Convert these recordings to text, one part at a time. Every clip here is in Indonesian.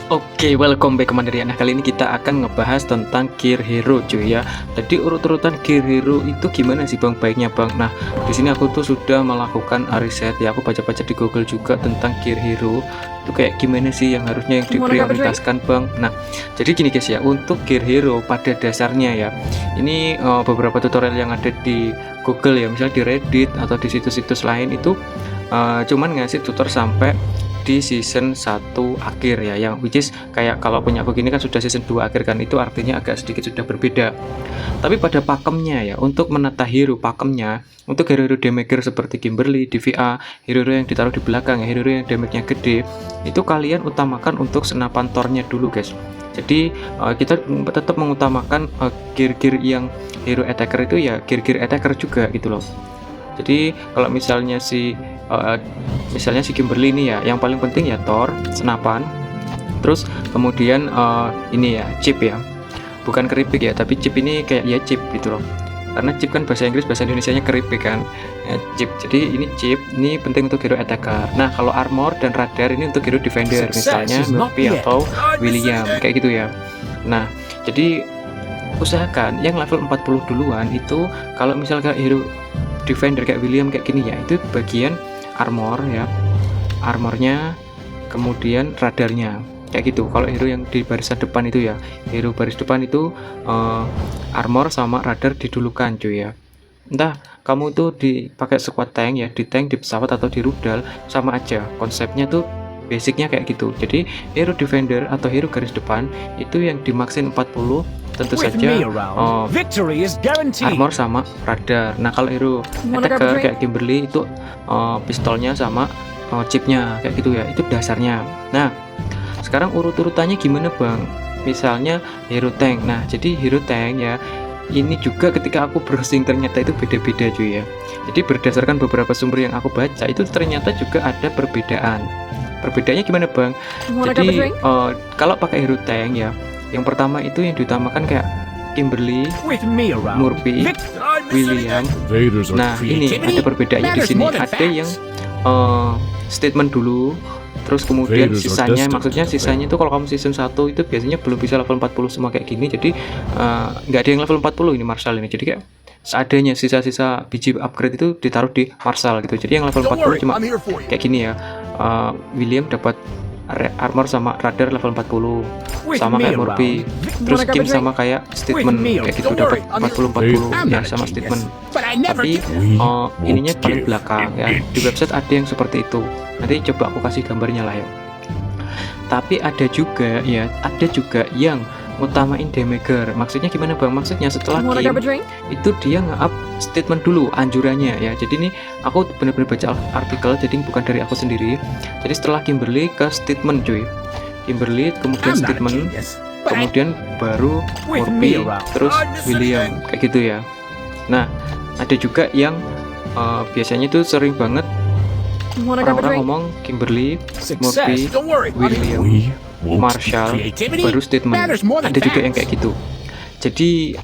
Oke, welcome back Commander ya. Nah, kali ini kita akan ngebahas tentang gear hero cuy ya. Jadi urut-urutan gear hero itu gimana sih Bang baiknya Bang? Nah, di sini aku tuh sudah melakukan riset ya. Aku baca-baca di Google juga tentang gear hero. Itu kayak gimana sih yang harusnya yang diprioritaskan Bang. Nah, jadi gini guys ya, untuk gear hero pada dasarnya ya. Ini beberapa tutorial yang ada di Google ya, misalnya di Reddit atau di situs-situs lain itu cuman ngasih tutor sampai di season 1 akhir ya, yang which is kayak kalau punya aku gini kan sudah season 2 akhir kan, itu artinya agak sedikit sudah berbeda. Tapi pada pakemnya ya, untuk menata hero pakemnya, untuk hero-hero damager seperti Kimberly, DVA, hero-hero yang ditaruh di belakang ya, hero-hero yang damage-nya gede, itu kalian utamakan untuk senapan tornya dulu guys. Jadi kita tetap mengutamakan gear-gear yang hero attacker itu ya, gear-gear attacker juga gitu loh. Jadi kalau misalnya si Kimberly ini ya, yang paling penting ya Thor, senapan, terus kemudian ini ya chip ya, bukan keripik ya, tapi chip ini kayak ya chip gitu loh, karena chip kan bahasa Inggris, bahasa Indonesianya keripik kan ya, chip. Jadi ini chip, ini penting untuk hero attacker. Nah kalau armor dan radar ini untuk hero defender, misalnya Murphy atau William kayak gitu ya. Nah jadi usahakan yang level 40 duluan itu, kalau misalnya hero defender kayak William kayak gini ya, itu bagian armor ya, armornya, kemudian radarnya kayak gitu. Kalau hero yang di barisan depan itu ya, hero baris depan itu armor sama radar didulukan cuy ya. Entah kamu tuh dipakai squad tank ya, di tank, di pesawat atau di rudal, sama aja konsepnya tuh, basicnya kayak gitu. Jadi hero defender atau hero garis depan itu yang dimaksin 40 tentu saja armor sama radar. Nah kalau hero attacker kayak Kimberly itu pistolnya sama chipnya kayak gitu ya, itu dasarnya. Nah sekarang urut-urutannya gimana Bang? Misalnya hero tank. Nah jadi hero tank ya, ini juga ketika aku browsing ternyata itu beda-beda cuy ya. Jadi berdasarkan beberapa sumber yang aku baca itu ternyata juga ada perbedaan. Perbedaannya gimana Bang? Jadi kalau pakai hero tank ya, yang pertama itu yang diutamakan kayak Kimberly, Murphy, William. Nah ini ada perbedaannya di sini. Ada yang statement dulu, terus kemudian sisanya, maksudnya sisanya itu kalau kamu season 1 itu biasanya belum bisa level 40 semua kayak gini. Jadi nggak ada yang level 40 ini Marshall ini. Jadi kayak seadanya sisa-sisa biji upgrade itu ditaruh di Marshall gitu. Jadi yang level 40 cuma kayak gini ya. William dapat armor sama radar level 40 sama kayak Murphy, terus Kim sama kayak statement kayak gitu dapat 40-40 ya sama statement. Tapi ininya paling belakang ya, di website ada yang seperti itu. Nanti coba aku kasih gambarnya lah ya. Tapi ada juga ya, ada juga yang ngutamain damager. Maksudnya gimana Bang? Maksudnya setelah game itu dia nge-up statement dulu anjurannya ya. Jadi ini aku benar-benar baca artikel, jadi bukan dari aku sendiri. Jadi setelah Kimberly ke statement cuy, Kimberly kemudian statement, kemudian baru Murphy, terus William kayak gitu ya. Nah ada juga yang biasanya tuh sering banget orang-orang ngomong Kimberly, Murphy, William, Marshall, baru statement. Ada juga yang kayak gitu. Jadi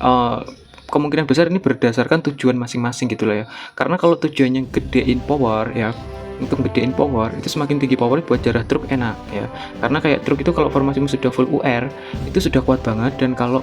kemungkinan besar ini berdasarkan tujuan masing-masing gitu loh ya. Karena kalau tujuannya gedein power ya, untuk gedein power itu semakin tinggi powernya buat jarah truk enak ya. Karena kayak truk itu kalau formasimu sudah full UR itu sudah kuat banget, dan kalau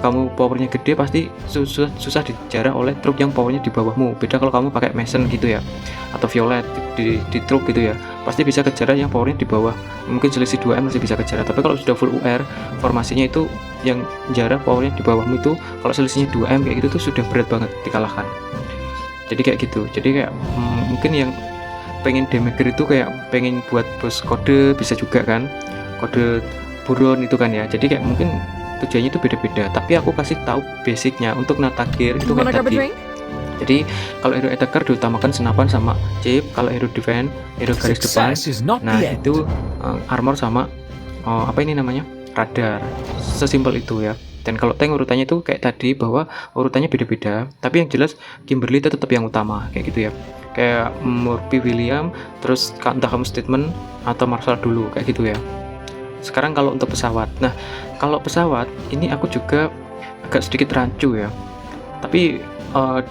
kamu powernya gede pasti susah dijarah oleh truk yang powernya di bawahmu. Beda kalau kamu pakai Mason gitu ya, atau Violet di truk gitu ya, pasti bisa kejar yang powernya di bawah. Mungkin selisih 2M masih bisa kejar, tapi kalau sudah full UR formasinya itu yang jarah powernya di bawahmu itu, kalau selisihnya 2M kayak gitu tuh sudah berat banget dikalahkan. Jadi kayak gitu. Jadi kayak mungkin yang pengen damager itu kayak pengen buat bos kode bisa juga kan, kode buron itu kan ya. Jadi kayak mungkin tujuannya itu beda-beda, tapi aku kasih tahu basicnya untuk nata gear itu kayak tadi. Jadi kalau hero attacker diutamakan senapan sama chip, kalau hero defense, hero garis depan, nah itu armor sama apa ini namanya, radar. Sesimpel itu ya. Dan kalau tank urutannya itu kayak tadi, bahwa urutannya beda-beda, tapi yang jelas Kimberly itu tetap yang utama kayak gitu ya. Kayak Murphy, William, terus entah kamu statement atau Marshall dulu kayak gitu ya. Sekarang kalau untuk pesawat, nah kalau pesawat ini aku juga agak sedikit rancu ya, tapi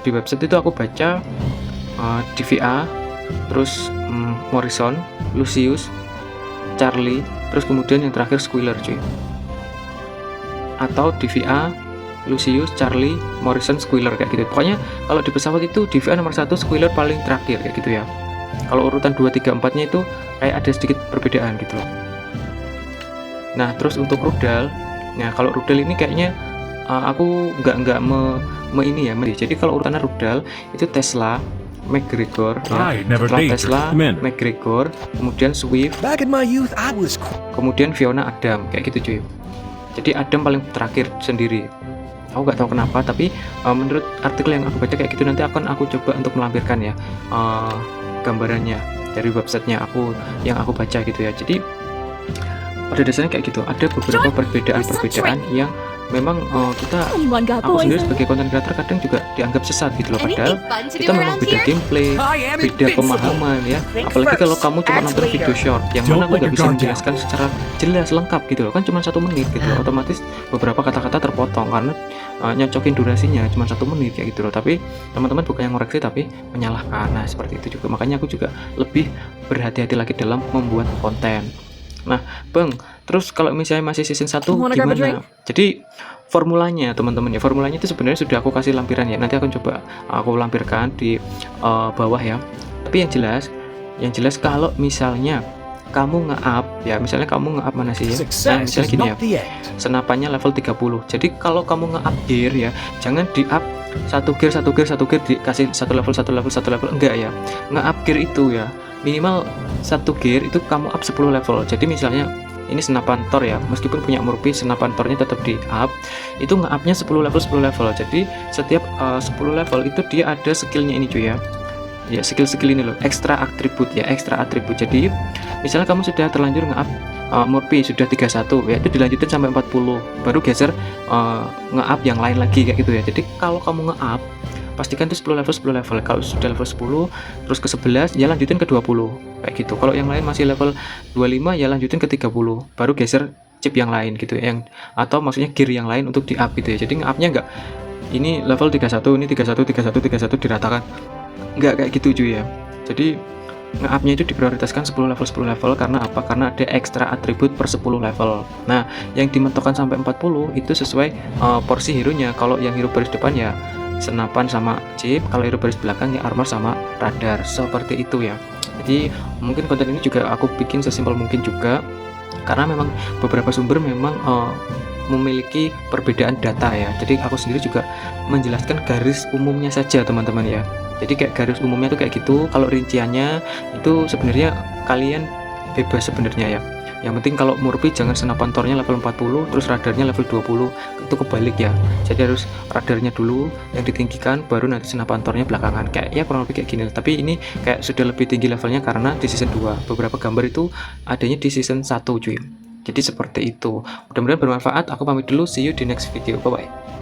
di website itu aku baca DVA, terus Morrison, Lucius, Charlie, terus kemudian yang terakhir Squealer cuy, atau DVA, Lucius, Charlie, Morrison, Squealer kayak gitu. Pokoknya kalau di pesawat itu DVA nomor 1, Squealer paling terakhir kayak gitu ya. Kalau urutan 2, 3, 4-nya itu kayak ada sedikit perbedaan gitu loh. Nah, terus untuk rudal, nah kalau rudal ini kayaknya aku nggak ini ya. Jadi kalau urutannya rudal itu Tesla, McGregor, ya. Setelah Tesla, McGregor, kemudian Swift, kemudian Fiona Adam kayak gitu cuy. Jadi Adam paling terakhir sendiri. Aku nggak tahu kenapa, tapi menurut artikel yang aku baca kayak gitu. Nanti akan aku coba untuk melampirkan ya gambarannya dari websitenya yang aku baca gitu ya. Jadi pada dasarnya kayak gitu, ada beberapa perbedaan yang memang aku sendiri sebagai content creator kadang juga dianggap sesat gitu loh, padahal kita memang beda gameplay, beda pemahaman ya. Apalagi kalau kamu cuma nonton video short yang mana aku nggak bisa menjelaskan secara jelas lengkap gitu loh, kan cuma 1 menit gitu loh, otomatis beberapa kata-kata terpotong karena nyocokin durasinya cuma 1 menit kayak gitu loh. Tapi teman-teman bukan yang ngoreksi tapi menyalahkan. Nah seperti itu juga, makanya aku juga lebih berhati-hati lagi dalam membuat konten. Nah Bang, terus kalau misalnya masih season 1 gimana? Jadi formulanya teman-teman ya, formulanya itu sebenarnya sudah aku kasih lampiran ya, nanti aku coba aku lampirkan di bawah ya. Tapi yang jelas kalau misalnya kamu nge-up ya, misalnya kamu nge-up mana sih ya, nah misalnya gini ya, senapannya level 30. Jadi kalau kamu nge-up gear ya, jangan di-up satu gear dikasih satu level, enggak ya. Nge-up gear itu ya minimal 1 gear itu kamu up 10 level. Jadi misalnya ini senapan Thor ya, meskipun punya Murphy, senapan Thornya tetap di up, itu nge-upnya 10 level. Jadi setiap 10 level itu dia ada skillnya ini cuy ya. Ya skill ini loh, extra atribut ya, extra atribut. Jadi misalnya kamu sudah terlanjur nge-up Murphy sudah 31 ya, itu dilanjutin sampai 40 baru geser nge-up yang lain lagi kayak gitu ya. Jadi kalau kamu nge-up pastikan itu 10 level. Kalau sudah level 10 terus ke 11 ya lanjutin ke 20 kayak gitu. Kalau yang lain masih level 25 ya lanjutin ke 30 baru geser chip yang lain gitu ya, yang atau maksudnya gear yang lain untuk di up gitu ya. Jadi nge-upnya enggak ini level 31 ini 31 diratakan, enggak kayak gitu cuy ya. Jadi nge-upnya itu diprioritaskan 10 level karena apa? Karena ada ekstra atribut per 10 level. Nah yang dimentokkan sampai 40 itu sesuai porsi hero nya. Kalau yang hero baris depan ya senapan sama chip, kalau hero baris belakang ya armor sama radar, seperti itu ya. Jadi mungkin konten ini juga aku bikin sesimpel mungkin juga, karena memang beberapa sumber memang memiliki perbedaan data ya. Jadi aku sendiri juga menjelaskan garis umumnya saja teman-teman ya. Jadi kayak garis umumnya tuh kayak gitu. Kalau rinciannya itu sebenarnya kalian bebas sebenarnya ya. Yang penting kalau Murphy jangan senapan Thornya level 40 terus radarnya level 20, itu kebalik ya. Jadi harus radarnya dulu yang ditinggikan baru nanti senapan Thornya belakangan, kayak ya kurang lebih kayak gini. Tapi ini kayak sudah lebih tinggi levelnya karena di season 2 beberapa gambar itu adanya di season 1 cuy. Jadi seperti itu. Mudah-mudahan bermanfaat. Aku pamit dulu, see you di next video, bye bye.